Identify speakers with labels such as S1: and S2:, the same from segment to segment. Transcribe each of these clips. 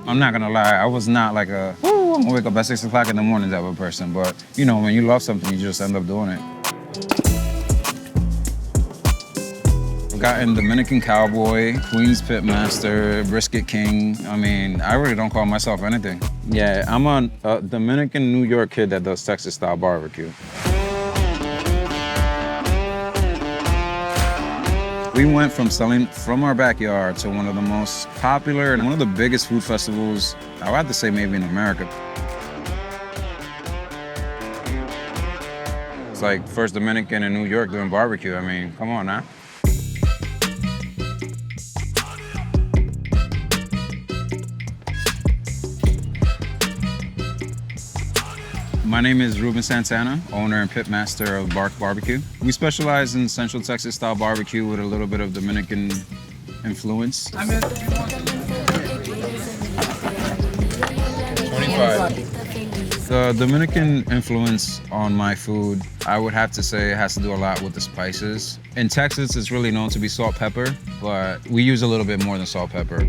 S1: I'm not gonna lie, I was not like a, "Woo, I'm gonna wake up at 6 o'clock in the morning" type of person, but you know, when you love something, you just end up doing it. I've gotten Dominican Cowboy, Queens Pitmaster, Brisket King. I mean, I really don't call myself anything. Yeah, I'm a Dominican New York kid that does Texas style barbecue. We went from selling from our backyard to one of the most popular and one of the biggest food festivals, I would have to say maybe in America. It's like first Dominican in New York doing barbecue. I mean, come on now. My name is Ruben Santana, owner and pitmaster of Bark BBQ. We specialize in Central Texas style barbecue with a little bit of Dominican influence. 25. The Dominican influence on my food, I would have to say it has to do a lot with the spices. In Texas, it's really known to be salt, pepper, but we use a little bit more than salt, pepper.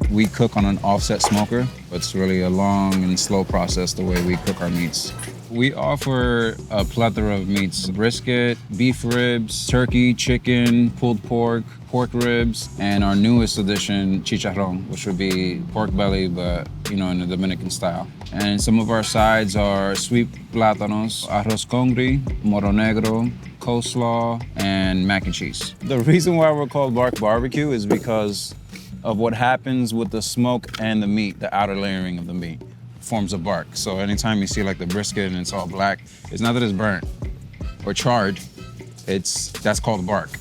S1: We cook on an offset smoker. It's really a long and slow process the way we cook our meats. We offer a plethora of meats: brisket, beef ribs, turkey, chicken, pulled pork, pork ribs, and our newest addition, chicharrón, which would be pork belly, but you know, in the Dominican style. And some of our sides are sweet plátanos, arroz congri, moro negro, coleslaw, and mac and cheese. The reason why we're called Bark BBQ is because of what happens with the smoke and the meat, the outer layering of the meat forms a bark. So anytime you see like the brisket and it's all black, it's not that it's burnt or charred, that's called bark.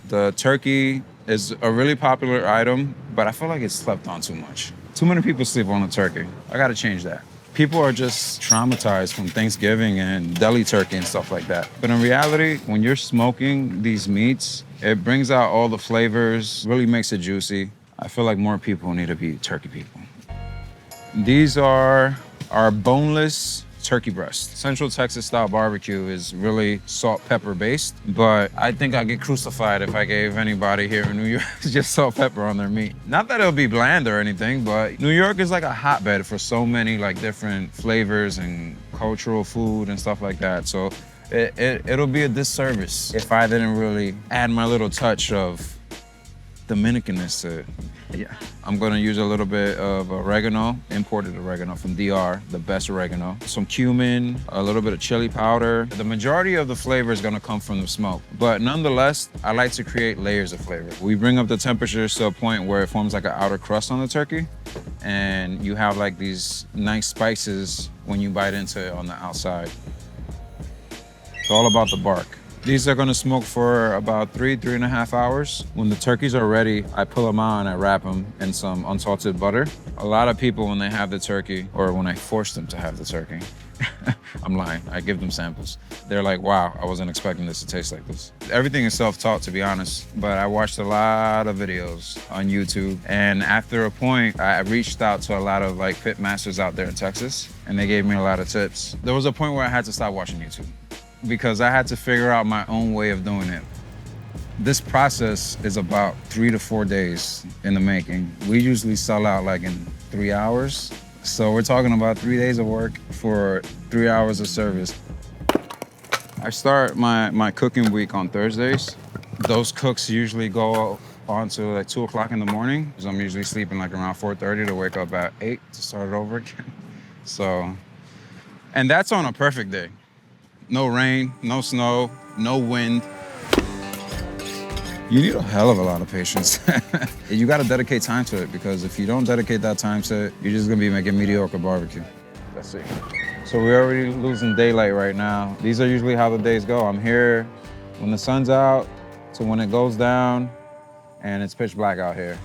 S1: The turkey is a really popular item, but I feel like it's slept on too much. Too many people sleep on the turkey. I gotta change that. People are just traumatized from Thanksgiving and deli turkey and stuff like that. But in reality, when you're smoking these meats, it brings out all the flavors, really makes it juicy. I feel like more people need to be turkey people. These are our boneless turkey breast. Central Texas style barbecue is really salt, pepper based, but I think I'd get crucified if I gave anybody here in New York just salt, pepper on their meat. Not that it'll be bland or anything, but New York is like a hotbed for so many like different flavors and cultural food and stuff like that. So it'll be a disservice if I didn't really add my little touch of Dominicanness to it. Yeah. I'm gonna use a little bit of oregano, imported oregano from DR, the best oregano. Some cumin, a little bit of chili powder. The majority of the flavor is gonna come from the smoke, but nonetheless, I like to create layers of flavor. We bring up the temperatures to a point where it forms like an outer crust on the turkey, and you have like these nice spices when you bite into it on the outside. It's all about the bark. These are gonna smoke for about 3.5 hours. When the turkeys are ready, I pull them out and I wrap them in some unsalted butter. A lot of people, when they have the turkey, or when I force them to have the turkey, I'm lying, I give them samples. They're like, wow, I wasn't expecting this to taste like this. Everything is self-taught, to be honest, but I watched a lot of videos on YouTube, and after a point, I reached out to a lot of like pit masters out there in Texas, and they gave me a lot of tips. There was a point where I had to stop watching YouTube, because I had to figure out my own way of doing it. This process is about 3 to 4 days in the making. We usually sell out like in 3 hours. So we're talking about 3 days of work for 3 hours of service. I start my cooking week on Thursdays. Those cooks usually go on to like 2 o'clock in the morning, because I'm usually sleeping like around 4:30 to wake up at 8 to start it over again. So, and that's on a perfect day. No rain, no snow, no wind. You need a hell of a lot of patience. You gotta dedicate time to it, because if you don't dedicate that time to it, you're just gonna be making mediocre barbecue. That's it. So we're already losing daylight right now. These are usually how the days go. I'm here when the sun's out to when it goes down, and it's pitch black out here.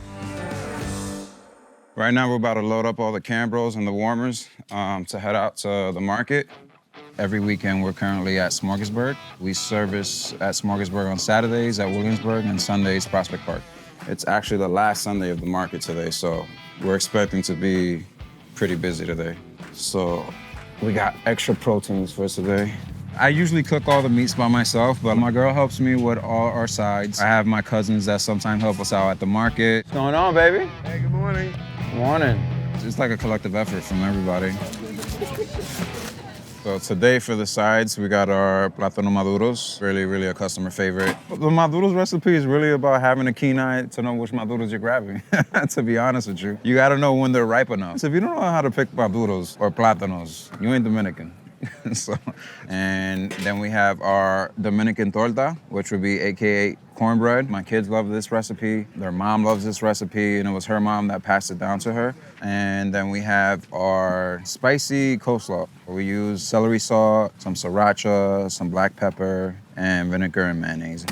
S1: Right now we're about to load up all the Cambros and the warmers to head out to the market. Every weekend, we're currently at Smorgasburg. We service at Smorgasburg on Saturdays, at Williamsburg, and Sundays, Prospect Park. It's actually the last Sunday of the market today, so we're expecting to be pretty busy today. So we got extra proteins for us today. I usually cook all the meats by myself, but my girl helps me with all our sides. I have my cousins that sometimes help us out at the market. What's going on, baby?
S2: Hey, good morning.
S1: Good morning. It's like a collective effort from everybody. So today for the sides, we got our plátano maduros, really a customer favorite. The maduros recipe is really about having a keen eye to know which maduros you're grabbing, to be honest with you. You gotta know when they're ripe enough. So if you don't know how to pick maduros or plátanos, you ain't Dominican. And then we have our Dominican torta, which would be AKA cornbread. My kids love this recipe. Their mom loves this recipe, and it was her mom that passed it down to her. And then we have our spicy coleslaw. We use celery salt, some sriracha, some black pepper, and vinegar and mayonnaise.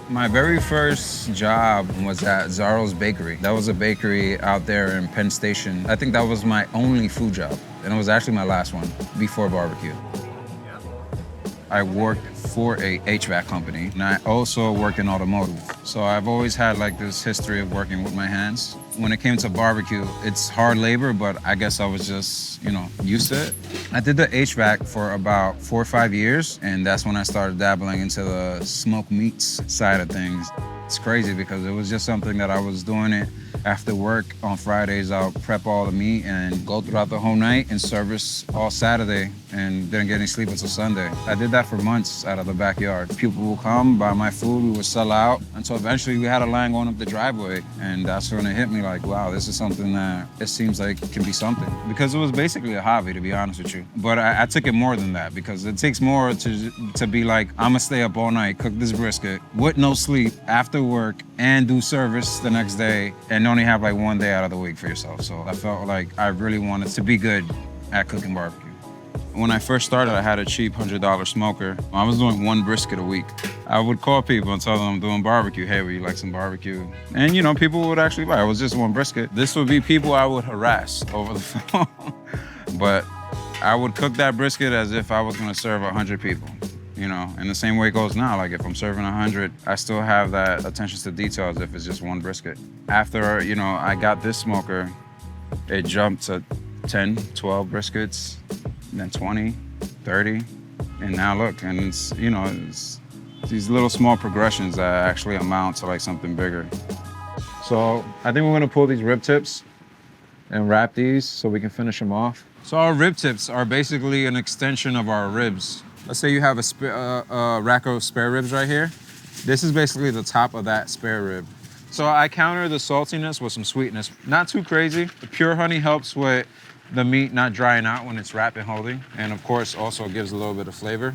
S1: My very first job was at Zaro's Bakery. That was a bakery out there in Penn Station. I think that was my only food job, and it was actually my last one before barbecue. I worked for a HVAC company, and I also worked in automotive. So I've always had like this history of working with my hands. When it came to barbecue, it's hard labor, but I guess I was just, used to it. I did the HVAC for about 4 or 5 years, and that's when I started dabbling into the smoked meats side of things. It's crazy because it was just something that I was doing it after work on Fridays. I'll prep all the meat and go throughout the whole night and service all Saturday and didn't get any sleep until Sunday. I did that for months out of the backyard. People will come, buy my food, we would sell out until eventually we had a line going up the driveway, and that's when it hit me like, wow, this is something that it seems like can be something. Because it was basically a hobby, to be honest with you. But I took it more than that because it takes more to be like, I'm gonna stay up all night, cook this brisket with no sleep after work and do service the next day and only have like 1 day out of the week for yourself. So I felt like I really wanted to be good at cooking barbecue. When I first started, I had a cheap $100 smoker. I was doing 1 brisket a week. I would call people and tell them I'm doing barbecue. Hey, would you like some barbecue? And people would actually buy. It was just 1 brisket. This would be people I would harass over the phone. But I would cook that brisket as if I was gonna serve 100 people. And the same way it goes now. Like if I'm serving 100, I still have that attention to detail as if it's just 1 brisket. After, I got this smoker, it jumped to 10, 12 briskets, then 20, 30, and now look, and it's these little small progressions that actually amount to like something bigger. So I think we're gonna pull these rib tips and wrap these so we can finish them off. So our rib tips are basically an extension of our ribs. Let's say you have a rack of spare ribs right here. This is basically the top of that spare rib. So I counter the saltiness with some sweetness. Not too crazy. The pure honey helps with the meat not drying out when it's wrapped and holding. And of course, also gives a little bit of flavor.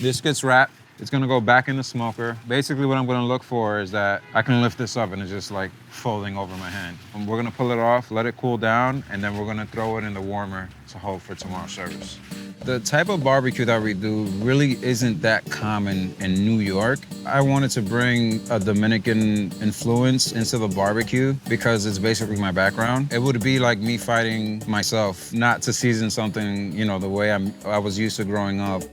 S1: This gets wrapped. It's gonna go back in the smoker. Basically what I'm gonna look for is that I can lift this up and it's just like folding over my hand. And we're gonna pull it off, let it cool down, and then we're gonna throw it in the warmer to hold for tomorrow's service. The type of barbecue that we do really isn't that common in New York. I wanted to bring a Dominican influence into the barbecue because it's basically my background. It would be like me fighting myself not to season something, the way I was used to growing up.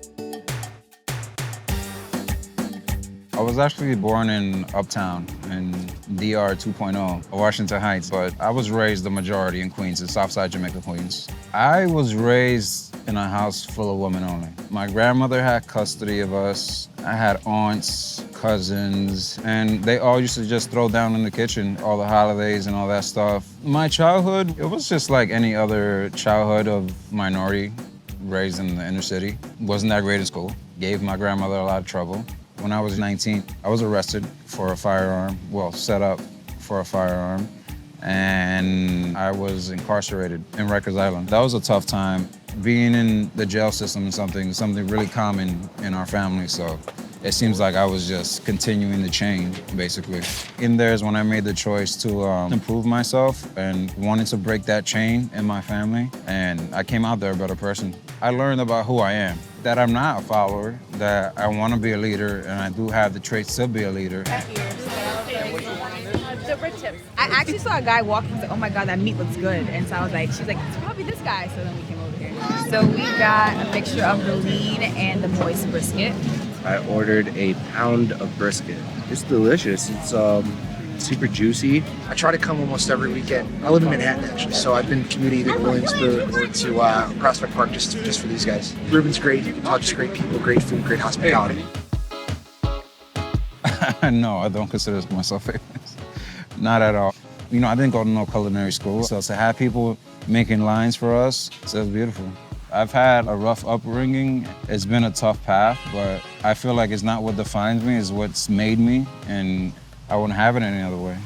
S1: I was actually born in Uptown in DR 2.0, Washington Heights, but I was raised the majority in Queens, in Southside Jamaica, Queens. I was raised in a house full of women only. My grandmother had custody of us. I had aunts, cousins, and they all used to just throw down in the kitchen, all the holidays and all that stuff. My childhood, it was just like any other childhood of minority raised in the inner city. Wasn't that great in school. Gave my grandmother a lot of trouble. When I was 19, I was arrested for a firearm, set up for a firearm, and I was incarcerated in Rikers Island. That was a tough time. Being in the jail system is something really common in our family, so it seems like I was just continuing the chain, basically. In there is when I made the choice to improve myself and wanted to break that chain in my family, and I came out there a better person. I learned about who I am, that I'm not a follower, that I want to be a leader, and I do have the traits to be a leader.
S3: The rib tips. I actually saw a guy walking and said, oh my God, that meat looks good. And so I was like, she's like, it's probably this guy. So then we came over here. So we got a mixture of the lean and the moist brisket.
S2: I ordered a pound of brisket. It's delicious. It's super juicy.
S4: I try to come almost every weekend. I live in Manhattan actually, so I've been commuting either to Williamsburg or to Prospect Park just for these guys. Ruben's great, just great people, great food, great hospitality.
S1: No, I don't consider myself famous. Not at all. You know, I didn't go to no culinary school, so to have people making lines for us, so it's beautiful. I've had a rough upbringing. It's been a tough path, but I feel like it's not what defines me, it's what's made me, and I wouldn't have it any other way.